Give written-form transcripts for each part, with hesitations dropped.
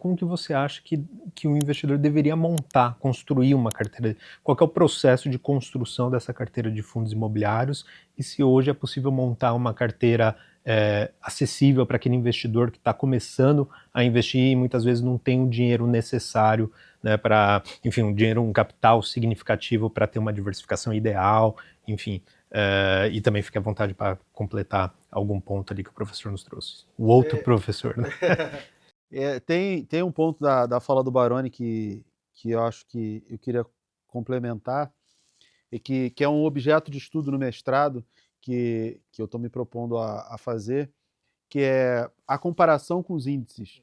como que você acha que o investidor deveria montar, construir uma carteira? Qual que é o processo de construção dessa carteira de fundos imobiliários e se hoje é possível montar uma carteira acessível para aquele investidor que está começando a investir e muitas vezes não tem o dinheiro necessário, né, para, enfim, um capital significativo para ter uma diversificação ideal, enfim. E também fique à vontade para completar algum ponto ali que o professor nos trouxe. O outro professor, né? Tem um ponto da fala do Baroni que eu acho que eu queria complementar, e que é um objeto de estudo no mestrado que eu estou me propondo a fazer, que é a comparação com os índices.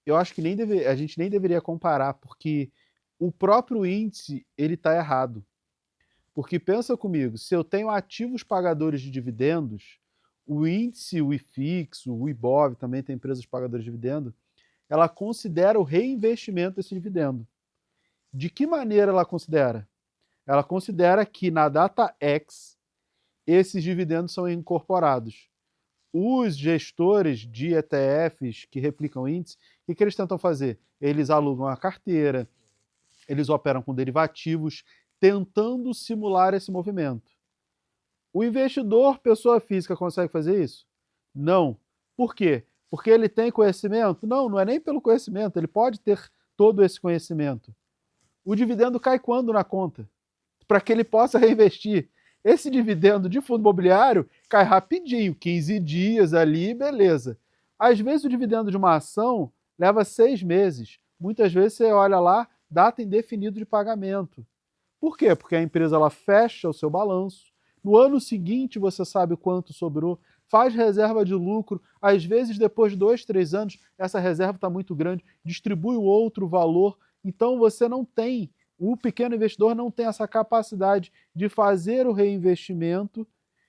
Eu acho que a gente nem deveria comparar, porque o próprio índice ele está errado. Porque pensa comigo, se eu tenho ativos pagadores de dividendos, o índice, o IFIX, o IBOV, também tem empresas pagadoras de dividendo, ela considera o reinvestimento desse dividendo. De que maneira ela considera? Ela considera que na data X, esses dividendos são incorporados. Os gestores de ETFs que replicam índice, o que eles tentam fazer? Eles alugam a carteira, eles operam com derivativos, tentando simular esse movimento. O investidor, pessoa física, consegue fazer isso? Não. Por quê? Porque ele tem conhecimento? Não, não é nem pelo conhecimento, ele pode ter todo esse conhecimento. O dividendo cai quando na conta? Para que ele possa reinvestir. Esse dividendo de fundo imobiliário cai rapidinho, 15 dias ali, beleza. Às vezes o dividendo de uma ação leva 6 meses. Muitas vezes você olha lá, data indefinida de pagamento. Por quê? Porque a empresa ela fecha o seu balanço. No ano seguinte você sabe quanto sobrou, faz reserva de lucro. Às vezes, depois de 2, 3 anos, essa reserva está muito grande, distribui o outro valor. Então você não tem, o pequeno investidor não tem essa capacidade de fazer o reinvestimento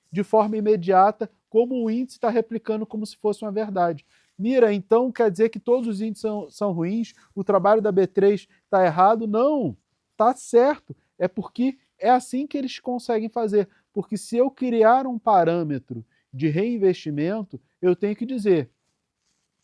de forma imediata, como o índice está replicando como se fosse uma verdade. Mira, então quer dizer que todos os índices são ruins, o trabalho da B3 está errado? Não, está certo. É porque é assim que eles conseguem fazer. Porque se eu criar um parâmetro de reinvestimento, eu tenho que dizer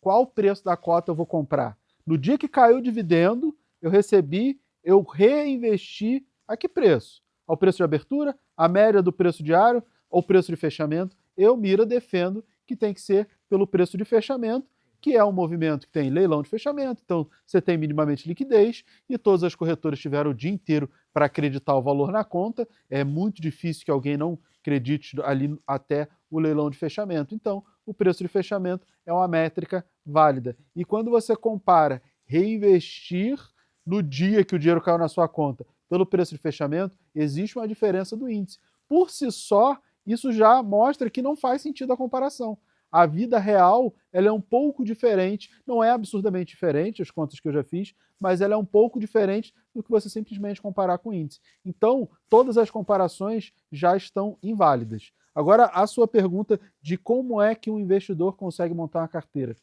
qual o preço da cota eu vou comprar. No dia que caiu o dividendo, eu recebi, eu reinvesti a que preço? Ao preço de abertura, a média do preço diário, ou preço de fechamento? Eu, Mira, defendo que tem que ser pelo preço de fechamento, que é um movimento que tem leilão de fechamento, então você tem minimamente liquidez e todas as corretoras tiveram o dia inteiro para acreditar o valor na conta. É muito difícil que alguém não acredite ali até o leilão de fechamento. Então, o preço de fechamento é uma métrica válida. E quando você compara reinvestir no dia que o dinheiro caiu na sua conta pelo preço de fechamento, existe uma diferença do índice. Por si só, isso já mostra que não faz sentido a comparação. A vida real ela é um pouco diferente, não é absurdamente diferente, as contas que eu já fiz, mas ela é um pouco diferente do que você simplesmente comparar com o índice. Então, todas as comparações já estão inválidas. Agora, a sua pergunta de como é que um investidor consegue montar uma carteira.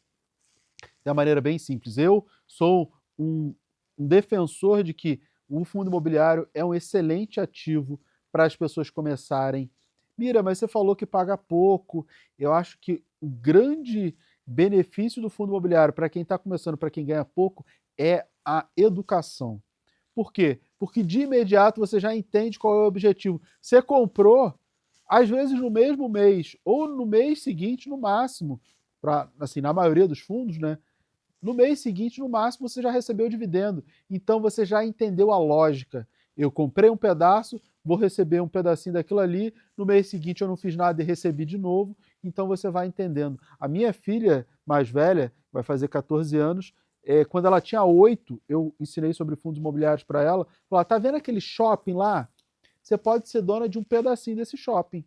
De uma maneira bem simples. Eu sou um defensor de que o fundo imobiliário é um excelente ativo para as pessoas começarem. Mira, mas você falou que paga pouco. Eu acho que o grande benefício do fundo imobiliário para quem está começando, para quem ganha pouco, é a educação. Por quê? Porque de imediato você já entende qual é o objetivo. Você comprou, às vezes no mesmo mês, ou no mês seguinte, no máximo, assim, na maioria dos fundos, né? No mês seguinte, no máximo, você já recebeu o dividendo. Então você já entendeu a lógica. Eu comprei um pedaço, vou receber um pedacinho daquilo ali, no mês seguinte eu não fiz nada e recebi de novo, então você vai entendendo. A minha filha mais velha, vai fazer 14 anos, quando ela tinha 8, eu ensinei sobre fundos imobiliários para ela, falei, tá vendo aquele shopping lá? Você pode ser dona de um pedacinho desse shopping.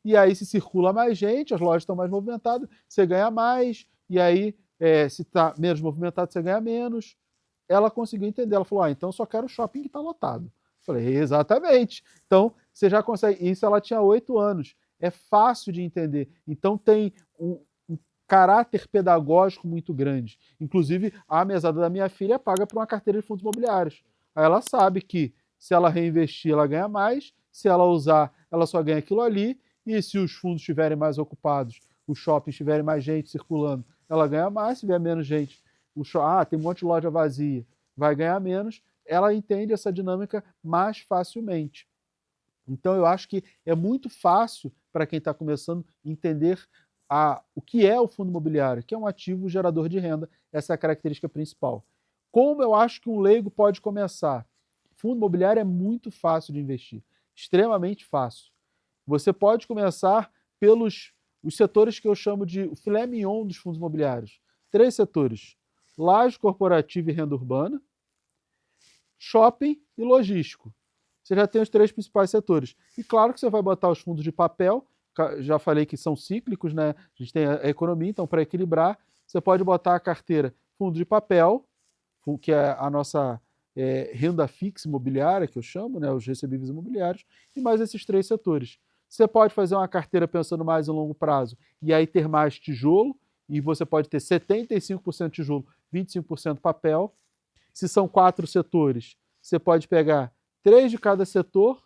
E aí se circula mais gente, as lojas estão mais movimentadas, você ganha mais, e aí se está menos movimentado, você ganha menos. Ela conseguiu entender, ela falou, então eu só quero o shopping que está lotado. Eu falei, exatamente. Então você já consegue, isso ela tinha 8 anos, é fácil de entender. Então tem um caráter pedagógico muito grande. Inclusive, a mesada da minha filha paga por uma carteira de fundos imobiliários. Aí ela sabe que se ela reinvestir, ela ganha mais, se ela usar, ela só ganha aquilo ali, e se os fundos estiverem mais ocupados, os shoppings tiverem mais gente circulando, ela ganha mais, se vier menos gente, tem um monte de loja vazia, vai ganhar menos, ela entende essa dinâmica mais facilmente. Então, eu acho que é muito fácil para quem está começando entender o que é o fundo imobiliário, que é um ativo gerador de renda, essa é a característica principal. Como eu acho que um leigo pode começar? Fundo imobiliário é muito fácil de investir, extremamente fácil. Você pode começar pelos os setores que eu chamo de o filé mignon dos fundos imobiliários. 3 setores: laje corporativa e renda urbana, shopping e logístico. Você já tem os 3 principais setores. E claro que você vai botar os fundos de papel, já falei que são cíclicos, né? A gente tem a economia, então para equilibrar, você pode botar a carteira fundo de papel, que é a nossa renda fixa imobiliária, que eu chamo, né? Os recebíveis imobiliários, e mais esses 3 setores. Você pode fazer uma carteira pensando mais em longo prazo e aí ter mais tijolo, e você pode ter 75% tijolo, 25% papel. Se são 4 setores, você pode pegar 3 de cada setor,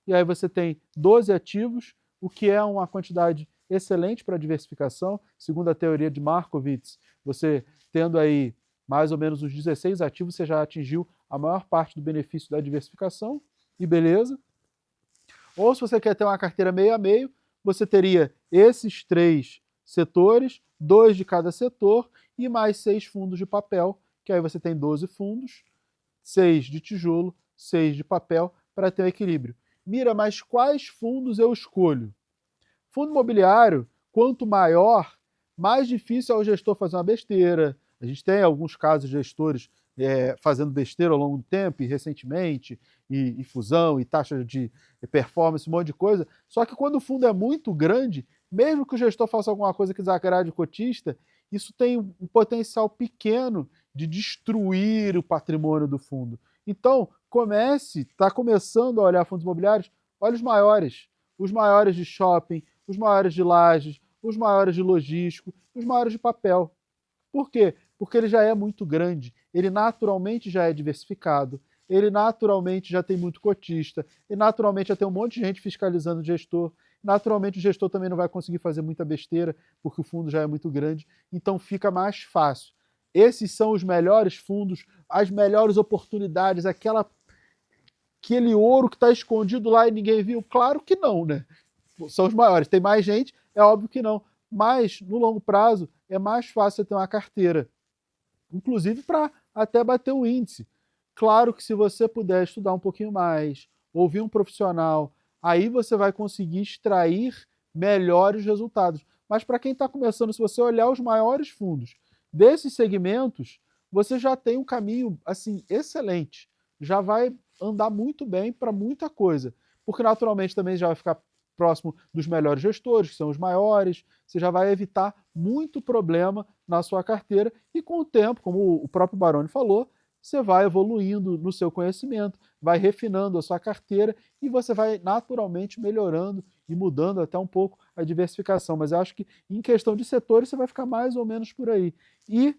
e aí você tem 12 ativos, o que é uma quantidade excelente para diversificação. Segundo a teoria de Markowitz, você tendo aí mais ou menos os 16 ativos, você já atingiu a maior parte do benefício da diversificação, e beleza. Ou se você quer ter uma carteira meio a meio, você teria esses 3 setores, 2 de cada setor, e mais 6 fundos de papel, que aí você tem 12 fundos, 6 de tijolo, 6 de papel, para ter um equilíbrio. Mira, mas quais fundos eu escolho? Fundo imobiliário, quanto maior, mais difícil é o gestor fazer uma besteira. A gente tem alguns casos de gestores fazendo besteira ao longo do tempo, e recentemente, e fusão, e taxa de performance, um monte de coisa. Só que quando o fundo é muito grande, mesmo que o gestor faça alguma coisa que desagrade o cotista, isso tem um potencial pequeno de destruir o patrimônio do fundo. Então, está começando a olhar fundos imobiliários, olha os maiores de shopping, os maiores de lajes, os maiores de logístico, os maiores de papel. Por quê? Porque ele já é muito grande, ele naturalmente já é diversificado, ele naturalmente já tem muito cotista, e naturalmente já tem um monte de gente fiscalizando o gestor, naturalmente o gestor também não vai conseguir fazer muita besteira, porque o fundo já é muito grande, então fica mais fácil. Esses são os melhores fundos, as melhores oportunidades, aquele ouro que está escondido lá e ninguém viu? Claro que não, né? São os maiores. Tem mais gente? É óbvio que não. Mas, no longo prazo, é mais fácil você ter uma carteira. Inclusive para até bater o índice. Claro que se você puder estudar um pouquinho mais, ouvir um profissional, aí você vai conseguir extrair melhores resultados. Mas para quem está começando, se você olhar os maiores fundos desses segmentos, você já tem um caminho assim excelente. Já vai andar muito bem para muita coisa. Porque naturalmente também já vai ficar próximo dos melhores gestores, que são os maiores, você já vai evitar muito problema na sua carteira e com o tempo, como o próprio Baroni falou, você vai evoluindo no seu conhecimento, vai refinando a sua carteira e você vai naturalmente melhorando e mudando até um pouco a diversificação. Mas eu acho que em questão de setores você vai ficar mais ou menos por aí. E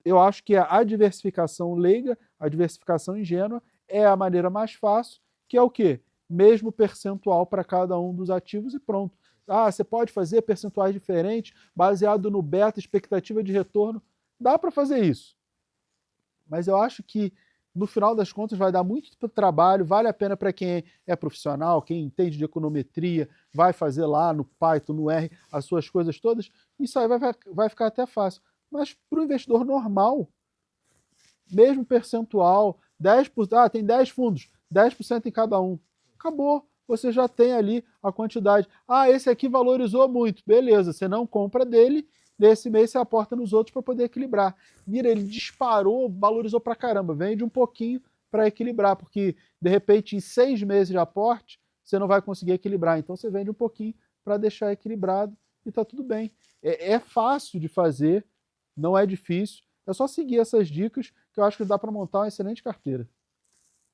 eu acho que a diversificação leiga, a diversificação ingênua é a maneira mais fácil, que é o quê? Mesmo percentual para cada um dos ativos e pronto. Você pode fazer percentuais diferentes, baseado no beta, expectativa de retorno. Dá para fazer isso. Mas eu acho que, no final das contas, vai dar muito trabalho, vale a pena para quem é profissional, quem entende de econometria, vai fazer lá no Python, no R, as suas coisas todas, isso aí vai ficar até fácil. Mas para o investidor normal, mesmo percentual, 10%, tem 10 fundos, 10% em cada um. Acabou, você já tem ali a quantidade. Esse aqui valorizou muito, beleza, você não compra dele, nesse mês você aporta nos outros para poder equilibrar. Mira, ele disparou, valorizou pra caramba, vende um pouquinho para equilibrar, porque de repente em 6 meses de aporte, você não vai conseguir equilibrar, então você vende um pouquinho para deixar equilibrado e tá tudo bem. É fácil de fazer, não é difícil, é só seguir essas dicas que eu acho que dá para montar uma excelente carteira.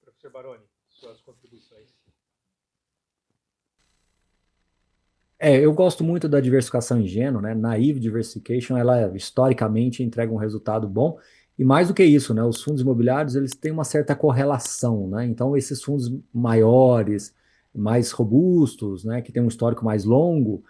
Professor Baroni, suas contribuições. Eu gosto muito da diversificação ingênua, né? Naive diversification, ela historicamente entrega um resultado bom. E mais do que isso, né? Os fundos imobiliários, eles têm uma certa correlação, né? Então, esses fundos maiores, mais robustos, né? Que têm um histórico mais longo,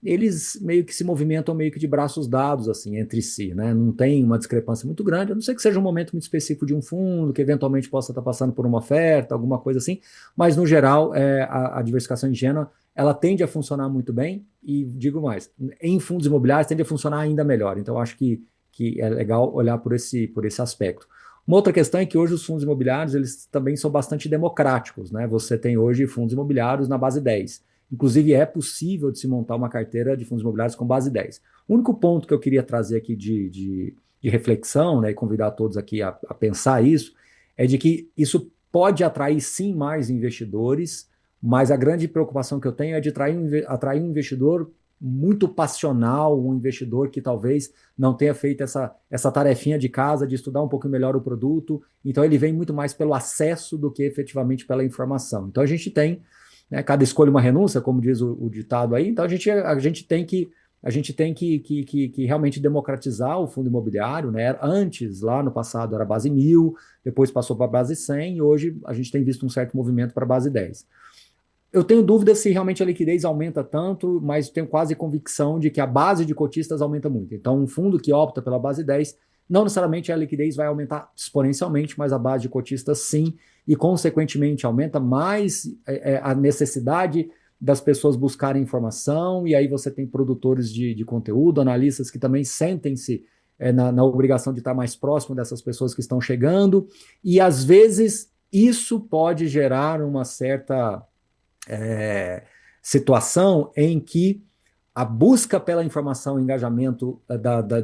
eles meio que se movimentam meio que de braços dados assim entre si, né? Não tem uma discrepância muito grande, a não ser que seja um momento muito específico de um fundo, que eventualmente possa estar passando por uma oferta, alguma coisa assim, mas no geral a diversificação ingênua ela tende a funcionar muito bem e digo mais, em fundos imobiliários tende a funcionar ainda melhor, então eu acho que é legal olhar por esse aspecto. Uma outra questão é que hoje os fundos imobiliários eles também são bastante democráticos, né? Você tem hoje fundos imobiliários na base 10. Inclusive, é possível de se montar uma carteira de fundos imobiliários com base 10. O único ponto que eu queria trazer aqui de reflexão, né, e convidar todos aqui a pensar isso, é de que isso pode atrair sim mais investidores, mas a grande preocupação que eu tenho é de atrair um investidor muito passional, um investidor que talvez não tenha feito essa tarefinha de casa de estudar um pouco melhor o produto, então ele vem muito mais pelo acesso do que efetivamente pela informação. Então a gente tem, né, cada escolha uma renúncia, como diz o ditado aí, então a gente tem que realmente democratizar o fundo imobiliário, né? Antes, lá no passado, era base 1.000, depois passou para base 100, e hoje a gente tem visto um certo movimento para base 10. Eu tenho dúvida se realmente a liquidez aumenta tanto, mas tenho quase convicção de que a base de cotistas aumenta muito. Então, um fundo que opta pela base 10, não necessariamente a liquidez vai aumentar exponencialmente, mas a base de cotistas sim, e consequentemente aumenta mais a necessidade das pessoas buscarem informação, e aí você tem produtores de conteúdo, analistas que também sentem-se na obrigação de estar mais próximo dessas pessoas que estão chegando, e às vezes isso pode gerar uma certa situação em que a busca pela informação, o engajamento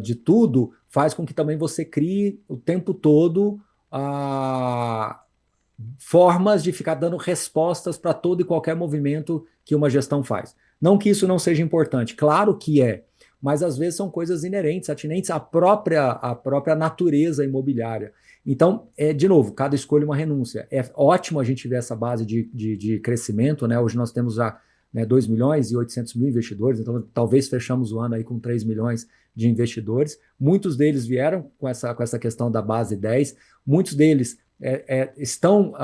de tudo, faz com que também você crie o tempo todo formas de ficar dando respostas para todo e qualquer movimento que uma gestão faz. Não que isso não seja importante, claro que é, mas às vezes são coisas inerentes, atinentes à própria natureza imobiliária. Então, de novo, cada escolha uma renúncia. É ótimo a gente ver essa base de crescimento, né? Hoje nós temos já 2 milhões e 800 mil investidores, então talvez fechamos o ano aí com 3 milhões de investidores. Muitos deles vieram com essa questão da base 10, muitos deles estão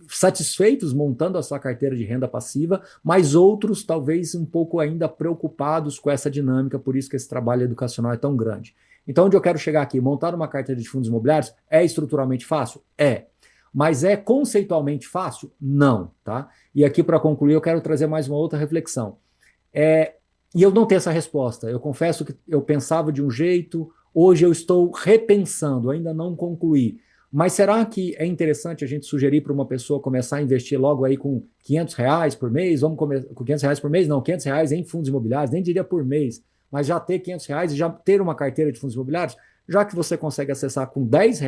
satisfeitos montando a sua carteira de renda passiva, mas outros talvez um pouco ainda preocupados com essa dinâmica, por isso que esse trabalho educacional é tão grande. Então, onde eu quero chegar aqui? Montar uma carteira de fundos imobiliários é estruturalmente fácil? É. Mas é conceitualmente fácil? Não, tá? E aqui, para concluir, eu quero trazer mais uma outra reflexão. E eu não tenho essa resposta. Eu confesso que eu pensava de um jeito, hoje eu estou repensando, ainda não concluí. Mas será que é interessante a gente sugerir para uma pessoa começar a investir logo aí com R$ 500 por mês? Vamos começar com R$ 500 por mês? Não, R$ 500 em fundos imobiliários, nem diria por mês, mas já ter R$ 500 e já ter uma carteira de fundos imobiliários, já que você consegue acessar com R$ 10,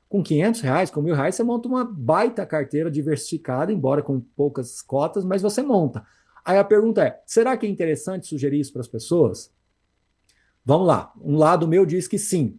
com R$ 500, com R$ 1.000, você monta uma baita carteira diversificada, embora com poucas cotas, mas você monta. Aí a pergunta é, será que é interessante sugerir isso para as pessoas? Vamos lá, um lado meu diz que sim,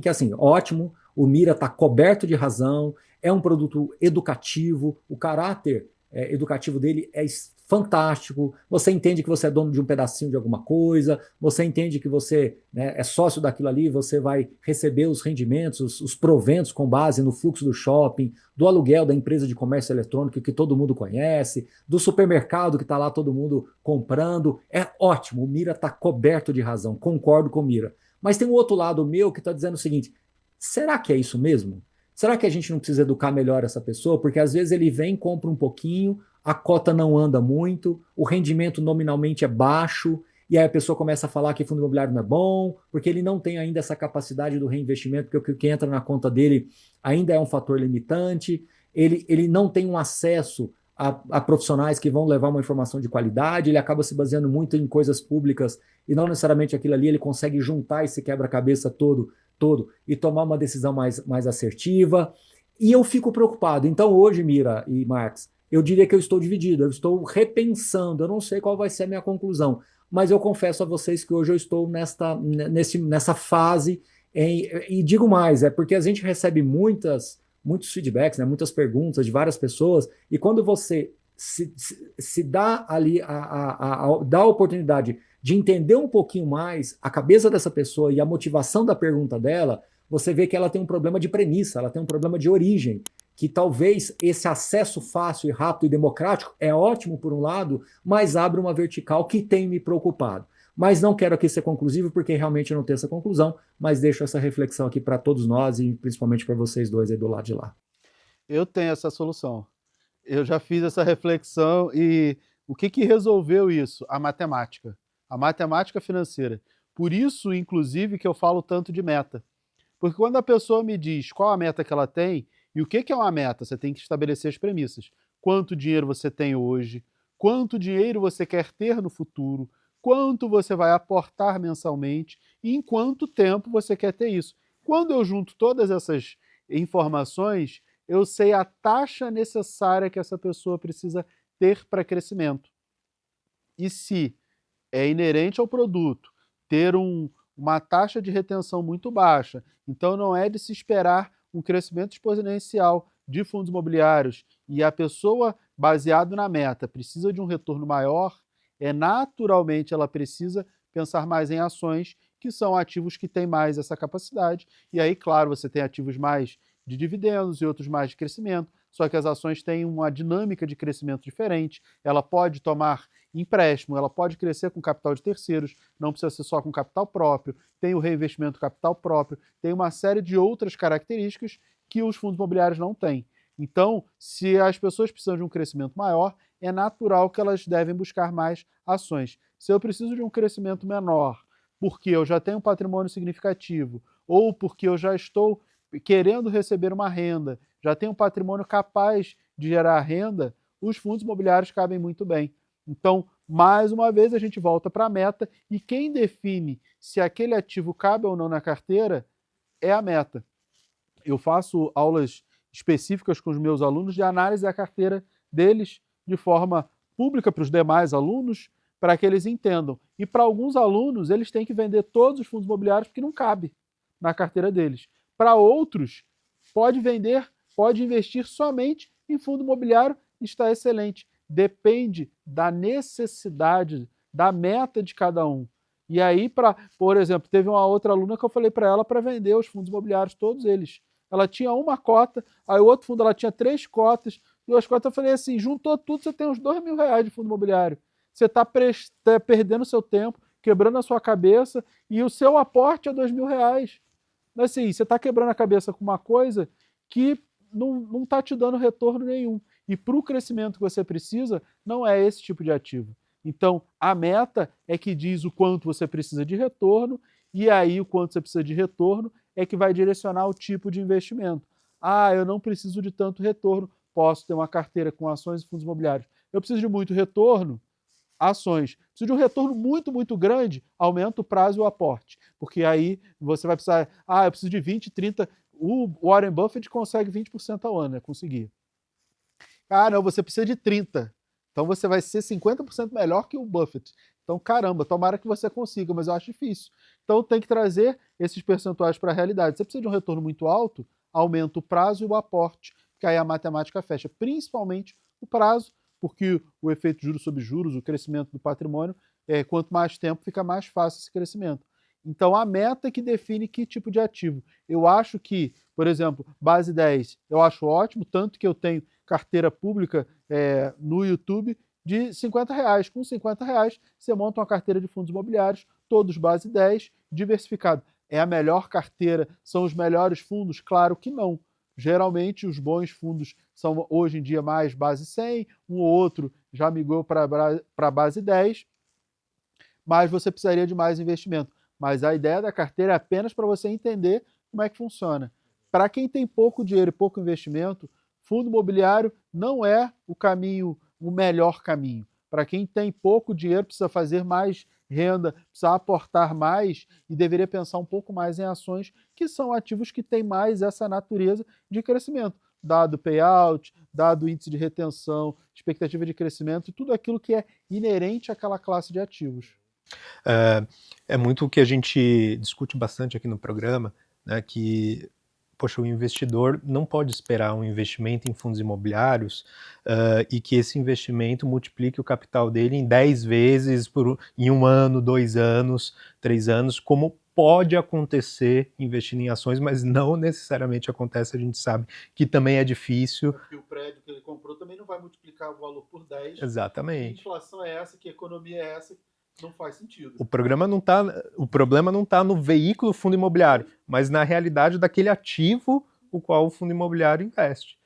que é assim, ótimo, o Mira está coberto de razão, é um produto educativo, o caráter educativo dele é fantástico, você entende que você é dono de um pedacinho de alguma coisa, você entende que você é sócio daquilo ali, você vai receber os rendimentos, os proventos com base no fluxo do shopping, do aluguel da empresa de comércio eletrônico que todo mundo conhece, do supermercado que está lá todo mundo comprando, é ótimo, o Mira está coberto de razão, concordo com o Mira. Mas tem um outro lado meu que está dizendo o seguinte, será que é isso mesmo? Será que a gente não precisa educar melhor essa pessoa? Porque às vezes ele vem, compra um pouquinho, a cota não anda muito, o rendimento nominalmente é baixo, e aí a pessoa começa a falar que fundo imobiliário não é bom, porque ele não tem ainda essa capacidade do reinvestimento, porque o que entra na conta dele ainda é um fator limitante, ele não tem um acesso a profissionais que vão levar uma informação de qualidade, ele acaba se baseando muito em coisas públicas, e não necessariamente aquilo ali ele consegue juntar esse quebra-cabeça todo e tomar uma decisão mais assertiva, e eu fico preocupado. Então hoje, Mira e Marx, eu diria que eu estou dividido, eu estou repensando, eu não sei qual vai ser a minha conclusão, mas eu confesso a vocês que hoje eu estou nessa fase, e digo mais, é porque a gente recebe muitos feedbacks, né, muitas perguntas de várias pessoas, e quando você se dá ali, dá a oportunidade de entender um pouquinho mais a cabeça dessa pessoa e a motivação da pergunta dela, você vê que ela tem um problema de premissa, ela tem um problema de origem, que talvez esse acesso fácil e rápido e democrático é ótimo por um lado, mas abre uma vertical que tem me preocupado. Mas não quero aqui ser conclusivo, porque realmente não tenho essa conclusão, mas deixo essa reflexão aqui para todos nós e principalmente para vocês dois aí do lado de lá. Eu tenho essa solução. Eu já fiz essa reflexão e o que resolveu isso? A matemática financeira. Por isso, inclusive, que eu falo tanto de meta. Porque quando a pessoa me diz qual a meta que ela tem, e o que é uma meta? Você tem que estabelecer as premissas. Quanto dinheiro você tem hoje, quanto dinheiro você quer ter no futuro, quanto você vai aportar mensalmente e em quanto tempo você quer ter isso. Quando eu junto todas essas informações, eu sei a taxa necessária que essa pessoa precisa ter para crescimento. E se é inerente ao produto ter uma taxa de retenção muito baixa, então não é de se esperar um crescimento exponencial de fundos imobiliários e a pessoa, baseado na meta, precisa de um retorno maior, naturalmente ela precisa pensar mais em ações, que são ativos que têm mais essa capacidade. E aí, claro, você tem ativos mais de dividendos e outros mais de crescimento, só que as ações têm uma dinâmica de crescimento diferente, ela pode tomar empréstimo, ela pode crescer com capital de terceiros, não precisa ser só com capital próprio, tem o reinvestimento do capital próprio, tem uma série de outras características que os fundos imobiliários não têm. Então, se as pessoas precisam de um crescimento maior, é natural que elas devem buscar mais ações. Se eu preciso de um crescimento menor, porque eu já tenho um patrimônio significativo, ou porque eu já estou querendo receber uma renda, já tenho um patrimônio capaz de gerar renda, os fundos imobiliários cabem muito bem. Então, mais uma vez, a gente volta para a meta e quem define se aquele ativo cabe ou não na carteira é a meta. Eu faço aulas específicas com os meus alunos de análise da carteira deles de forma pública para os demais alunos, para que eles entendam. E para alguns alunos, eles têm que vender todos os fundos imobiliários porque não cabe na carteira deles. Para outros, pode vender, pode investir somente em fundo imobiliário, está excelente. Depende da necessidade, da meta de cada um. E aí, por exemplo, teve uma outra aluna que eu falei para ela para vender os fundos imobiliários, todos eles. Ela tinha uma cota, aí o outro fundo ela tinha 3 cotas, 2 cotas, eu falei assim, juntou tudo, você tem uns R$2.000 de fundo imobiliário. Você está perdendo seu tempo, quebrando a sua cabeça, e o seu aporte é R$2.000. Mas assim, você está quebrando a cabeça com uma coisa que não está te dando retorno nenhum. E para o crescimento que você precisa, não é esse tipo de ativo. Então, a meta é que diz o quanto você precisa de retorno, e aí o quanto você precisa de retorno é que vai direcionar o tipo de investimento. Ah, eu não preciso de tanto retorno, posso ter uma carteira com ações e fundos imobiliários. Eu preciso de muito retorno, ações. Preciso de um retorno muito, muito grande, aumenta o prazo e o aporte. Porque aí você vai precisar, eu preciso de 20, 30, o Warren Buffett consegue 20% ao ano, conseguir. Não, você precisa de 30. Então você vai ser 50% melhor que o Buffett. Então, caramba, tomara que você consiga, mas eu acho difícil. Então tem que trazer esses percentuais para a realidade. Você precisa de um retorno muito alto, aumenta o prazo e o aporte, que aí a matemática fecha. Principalmente o prazo, porque o efeito juros sobre juros, o crescimento do patrimônio, quanto mais tempo, fica mais fácil esse crescimento. Então, a meta que define que tipo de ativo. Eu acho que, por exemplo, base 10, eu acho ótimo, tanto que eu tenho carteira pública no YouTube de R$50. Com R$50, você monta uma carteira de fundos imobiliários, todos base 10, diversificado. É a melhor carteira? São os melhores fundos? Claro que não. Geralmente, os bons fundos são, hoje em dia, mais base 100, um ou outro já migrou para base 10, mas você precisaria de mais investimento. Mas a ideia da carteira é apenas para você entender como é que funciona. Para quem tem pouco dinheiro e pouco investimento, fundo imobiliário não é o melhor caminho. Para quem tem pouco dinheiro, precisa fazer mais renda, precisa aportar mais e deveria pensar um pouco mais em ações, que são ativos que têm mais essa natureza de crescimento, dado payout, dado índice de retenção, expectativa de crescimento e tudo aquilo que é inerente àquela classe de ativos. É muito o que a gente discute bastante aqui no programa, né, que poxa, o investidor não pode esperar um investimento em fundos imobiliários e que esse investimento multiplique o capital dele em 10 vezes em 1 ano, 2 anos, 3 anos, como pode acontecer investindo em ações, mas não necessariamente acontece, a gente sabe que também é difícil. Porque o prédio que ele comprou também não vai multiplicar o valor por 10. Exatamente. Que inflação é essa, que economia é essa, não faz sentido. O problema não está no veículo fundo imobiliário, mas na realidade daquele ativo o qual o fundo imobiliário investe.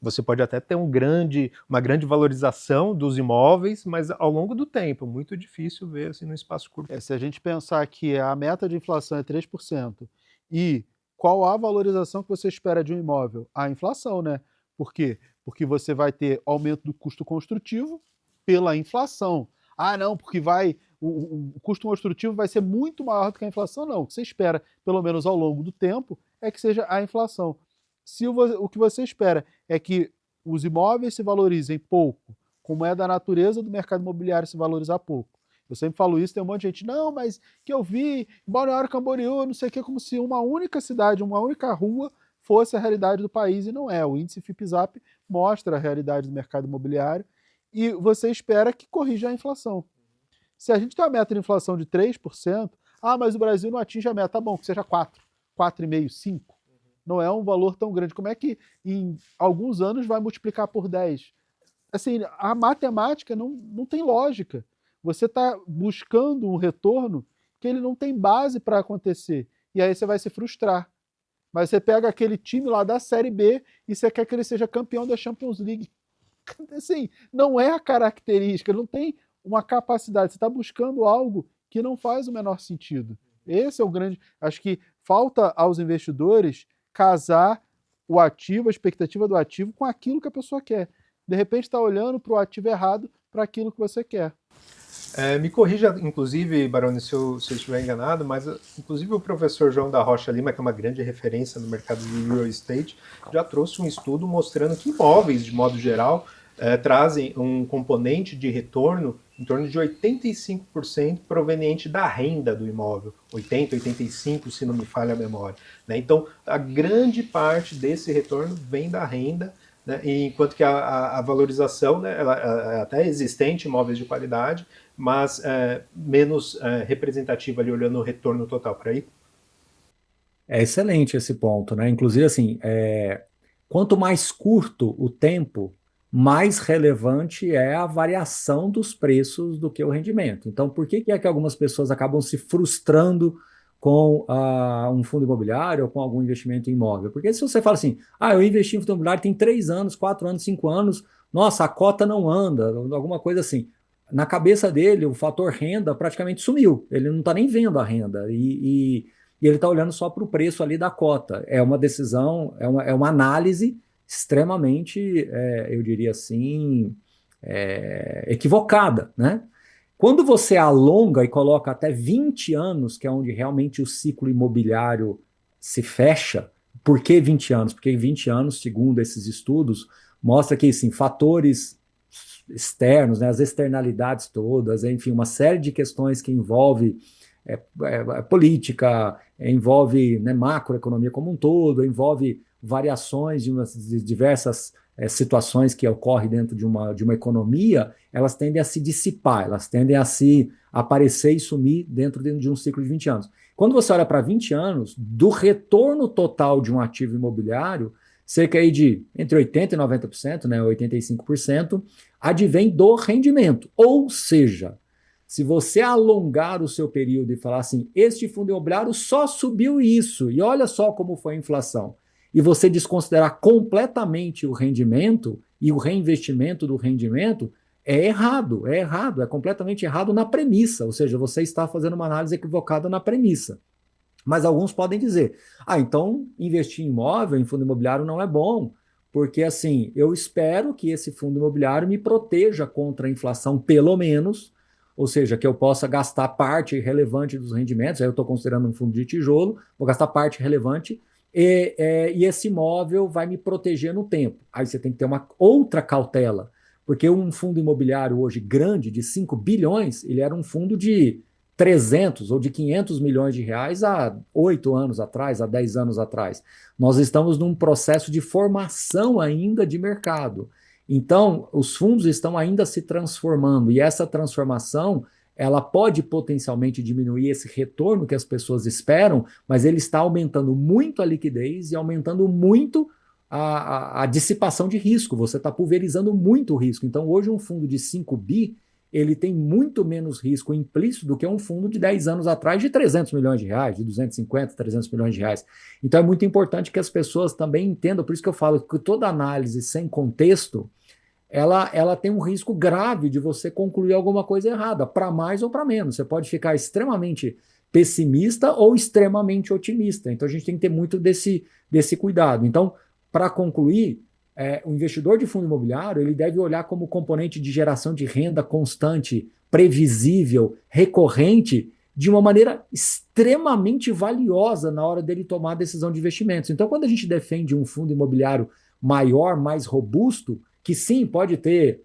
Você pode até ter uma grande valorização dos imóveis, mas ao longo do tempo, muito difícil ver assim no espaço curto. Se a gente pensar que a meta de inflação é 3%, e qual a valorização que você espera de um imóvel? A inflação, né? Por quê? Porque você vai ter aumento do custo construtivo pela inflação. Ah, não, porque o custo construtivo vai ser muito maior do que a inflação. Não, o que você espera, pelo menos ao longo do tempo, é que seja a inflação. Se o que você espera é que os imóveis se valorizem pouco, como é da natureza do mercado imobiliário se valorizar pouco. Eu sempre falo isso, tem um monte de gente, não, mas que eu vi em Balneário Camboriú, não sei o que, como se uma única cidade, uma única rua fosse a realidade do país, e não é. O índice FIPZAP mostra a realidade do mercado imobiliário e você espera que corrija a inflação. Se a gente tem uma meta de inflação de 3%, mas o Brasil não atinge a meta, tá bom, que seja 4, 4,5, 5. Não é um valor tão grande. Como é que em alguns anos vai multiplicar por 10? Assim, a matemática não tem lógica. Você está buscando um retorno que ele não tem base para acontecer. E aí você vai se frustrar. Mas você pega aquele time lá da Série B e você quer que ele seja campeão da Champions League. Assim, não é a característica, não tem uma capacidade. Você está buscando algo que não faz o menor sentido. Esse é o grande... Acho que falta aos investidores casar o ativo, a expectativa do ativo, com aquilo que a pessoa quer. De repente está olhando para o ativo errado para aquilo que você quer. Me corrija, inclusive, Baroni, se eu estiver enganado, mas inclusive o professor João da Rocha Lima, que é uma grande referência no mercado de real estate, já trouxe um estudo mostrando que imóveis, de modo geral, trazem um componente de retorno em torno de 85% proveniente da renda do imóvel, 80, 85, se não me falha a memória. Né? Então, a grande parte desse retorno vem da renda, né? Enquanto que a valorização, né, ela é até existente, imóveis de qualidade, mas menos representativa ali, olhando o retorno total para aí. É excelente esse ponto, né? Inclusive, assim, quanto mais curto o tempo, mais relevante é a variação dos preços do que o rendimento. Então, por que é que algumas pessoas acabam se frustrando com um fundo imobiliário ou com algum investimento em imóvel? Porque se você fala assim, eu investi em fundo imobiliário tem 3 anos, 4 anos, 5 anos, nossa, a cota não anda, alguma coisa assim. Na cabeça dele, o fator renda praticamente sumiu. Ele não está nem vendo a renda. E ele está olhando só para o preço ali da cota. É uma decisão, é uma análise extremamente, eu diria assim, equivocada, né? Quando você alonga e coloca até 20 anos, que é onde realmente o ciclo imobiliário se fecha, por que 20 anos? Porque 20 anos, segundo esses estudos, mostra que, sim, fatores externos, né, as externalidades todas, enfim, uma série de questões que envolve política, envolve, né, macroeconomia como um todo, envolve variações de diversas situações que ocorrem dentro de uma economia, elas tendem a se dissipar, elas tendem a se aparecer e sumir dentro de um ciclo de 20 anos. Quando você olha para 20 anos, do retorno total de um ativo imobiliário, cerca aí de entre 80% e 90%, né, 85%, advém do rendimento. Ou seja, se você alongar o seu período e falar assim, este fundo imobiliário só subiu isso, e olha só como foi a inflação, e você desconsiderar completamente o rendimento e o reinvestimento do rendimento, é completamente errado na premissa, ou seja, você está fazendo uma análise equivocada na premissa. Mas alguns podem dizer, então investir em imóvel, em fundo imobiliário não é bom, porque assim, eu espero que esse fundo imobiliário me proteja contra a inflação, pelo menos, ou seja, que eu possa gastar parte relevante dos rendimentos, aí eu estou considerando um fundo de tijolo, vou gastar parte relevante, e esse imóvel vai me proteger no tempo. Aí você tem que ter uma outra cautela, porque um fundo imobiliário hoje grande, de 5 bilhões, ele era um fundo de 300 ou de 500 milhões de reais há 8 anos atrás, há 10 anos atrás. Nós estamos num processo de formação ainda de mercado. Então, os fundos estão ainda se transformando, e essa transformação ela pode potencialmente diminuir esse retorno que as pessoas esperam, mas ele está aumentando muito a liquidez e aumentando muito a dissipação de risco. Você está pulverizando muito o risco. Então, hoje, um fundo de 5 bi, ele tem muito menos risco implícito do que um fundo de 10 anos atrás de 300 milhões de reais, de 250, 300 milhões de reais. Então, é muito importante que as pessoas também entendam, por isso que eu falo que toda análise sem contexto, ela tem um risco grave de você concluir alguma coisa errada, para mais ou para menos. Você pode ficar extremamente pessimista ou extremamente otimista. Então a gente tem que ter muito desse cuidado. Então, para concluir, o investidor de fundo imobiliário ele deve olhar como componente de geração de renda constante, previsível, recorrente, de uma maneira extremamente valiosa na hora dele tomar a decisão de investimentos. Então, quando a gente defende um fundo imobiliário maior, mais robusto, que sim, pode ter,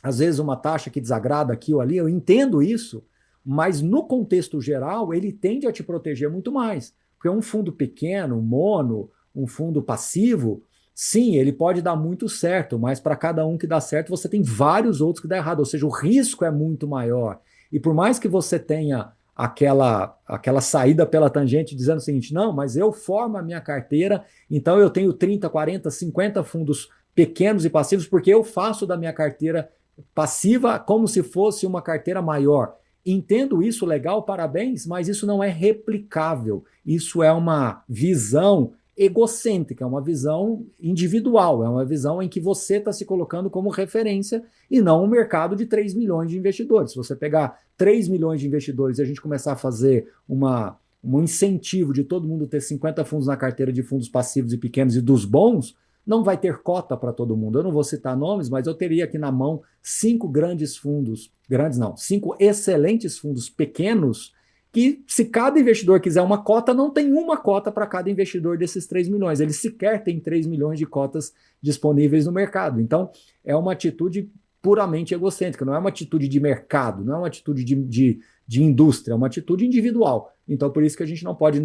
às vezes, uma taxa que desagrada aqui ou ali, eu entendo isso, mas no contexto geral, ele tende a te proteger muito mais. Porque um fundo pequeno, mono, um fundo passivo, sim, ele pode dar muito certo, mas para cada um que dá certo, você tem vários outros que dá errado, ou seja, o risco é muito maior. E por mais que você tenha aquela saída pela tangente dizendo o seguinte, não, mas eu formo a minha carteira, então eu tenho 30, 40, 50 fundos pequenos e passivos, porque eu faço da minha carteira passiva como se fosse uma carteira maior. Entendo isso, legal, parabéns, mas isso não é replicável. Isso é uma visão egocêntrica, é uma visão individual, é uma visão em que você está se colocando como referência e não um mercado de 3 milhões de investidores. Se você pegar 3 milhões de investidores e a gente começar a fazer um incentivo de todo mundo ter 50 fundos na carteira de fundos passivos e pequenos e dos bons, não vai ter cota para todo mundo. Eu não vou citar nomes, mas eu teria aqui na mão 5 grandes fundos, grandes não, 5 excelentes fundos pequenos, que se cada investidor quiser uma cota, não tem uma cota para cada investidor desses 3 milhões. Eles sequer têm 3 milhões de cotas disponíveis no mercado. Então, é uma atitude puramente egocêntrica, não é uma atitude de mercado, não é uma atitude de indústria, é uma atitude individual. Então, por isso que a gente não pode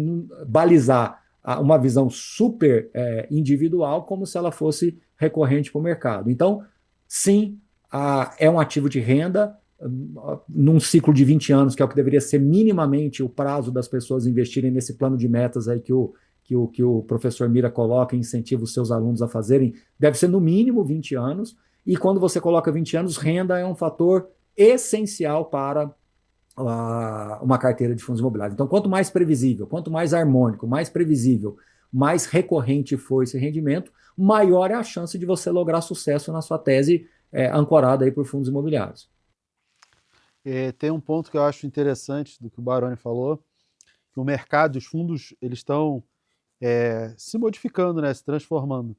balizar uma visão super individual como se ela fosse recorrente para o mercado. Então, sim, é um ativo de renda num ciclo de 20 anos, que é o que deveria ser minimamente o prazo das pessoas investirem nesse plano de metas aí que o professor Mira coloca e incentiva os seus alunos a fazerem, deve ser no mínimo 20 anos, e quando você coloca 20 anos, renda é um fator essencial para uma carteira de fundos imobiliários. Então, quanto mais previsível, quanto mais harmônico, mais previsível, mais recorrente for esse rendimento, maior é a chance de você lograr sucesso na sua tese ancorada aí por fundos imobiliários. Tem um ponto que eu acho interessante do que o Baroni falou, que o mercado, os fundos, eles estão se modificando, né, se transformando.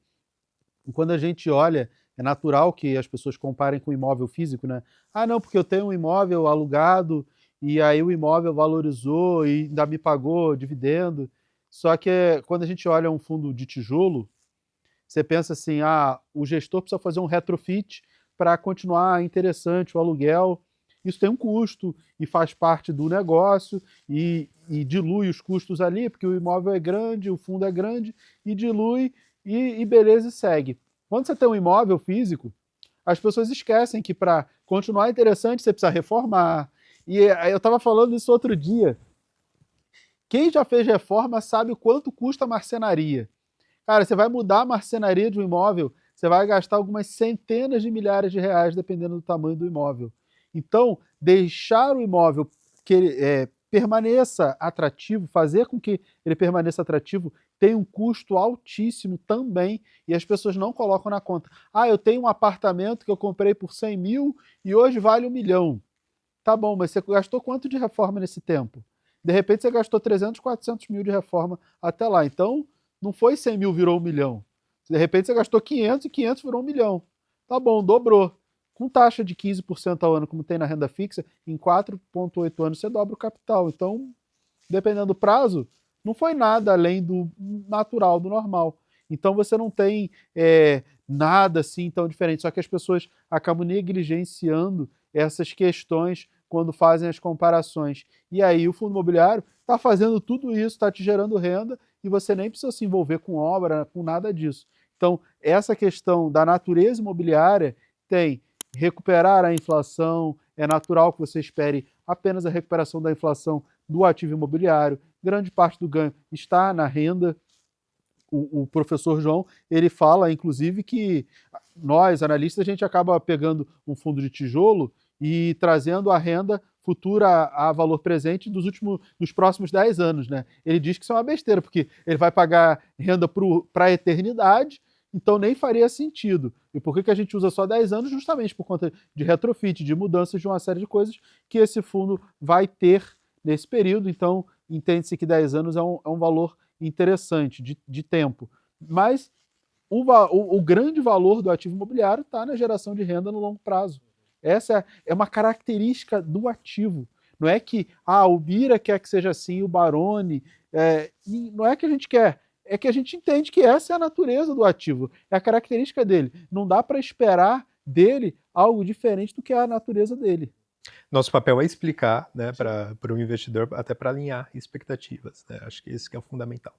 E quando a gente olha, é natural que as pessoas comparem com imóvel físico, né? Ah, não, porque eu tenho um imóvel alugado e aí o imóvel valorizou e ainda me pagou dividendo. Só que quando a gente olha um fundo de tijolo, você pensa assim, o gestor precisa fazer um retrofit para continuar interessante o aluguel. Isso tem um custo e faz parte do negócio e dilui os custos ali, porque o imóvel é grande, o fundo é grande, e dilui e beleza, e segue. Quando você tem um imóvel físico, as pessoas esquecem que para continuar interessante você precisa reformar. E eu estava falando isso outro dia. Quem já fez reforma sabe o quanto custa a marcenaria. Cara, você vai mudar a marcenaria de um imóvel, você vai gastar algumas centenas de milhares de reais, dependendo do tamanho do imóvel. Então, deixar o imóvel que ele permaneça atrativo, fazer com que ele permaneça atrativo, tem um custo altíssimo também, e as pessoas não colocam na conta. Eu tenho um apartamento que eu comprei por 100 mil e hoje vale 1 milhão. Tá bom, mas você gastou quanto de reforma nesse tempo? De repente você gastou 300, 400 mil de reforma até lá. Então, não foi 100 mil, virou 1 milhão. De repente você gastou 500 e 500 virou 1 milhão. Tá bom, dobrou. Com taxa de 15% ao ano, como tem na renda fixa, em 4,8 anos você dobra o capital. Então, dependendo do prazo, não foi nada além do natural, do normal. Então você não tem nada assim tão diferente. Só que as pessoas acabam negligenciando essas questões quando fazem as comparações. E aí o fundo imobiliário está fazendo tudo isso, está te gerando renda e você nem precisa se envolver com obra, com nada disso. Então, essa questão da natureza imobiliária tem recuperar a inflação, é natural que você espere apenas a recuperação da inflação do ativo imobiliário, grande parte do ganho está na renda. O professor João, ele fala, inclusive, que nós, analistas, a gente acaba pegando um fundo de tijolo e trazendo a renda futura a valor presente dos próximos 10 anos, né? Ele diz que isso é uma besteira, porque ele vai pagar renda para a eternidade, então nem faria sentido. E por que a gente usa só 10 anos? Justamente por conta de retrofit, de mudanças, de uma série de coisas que esse fundo vai ter nesse período. Então, entende-se que 10 anos é um valor interessante de tempo. Mas o grande valor do ativo imobiliário está na geração de renda no longo prazo. Essa é uma característica do ativo. Não é que o Bira quer que seja assim, o Baroni. Não é que a gente quer. É que a gente entende que essa é a natureza do ativo. É a característica dele. Não dá para esperar dele algo diferente do que é a natureza dele. Nosso papel é explicar, né, para o investidor, até para alinhar expectativas, né? Acho que esse que é o fundamental.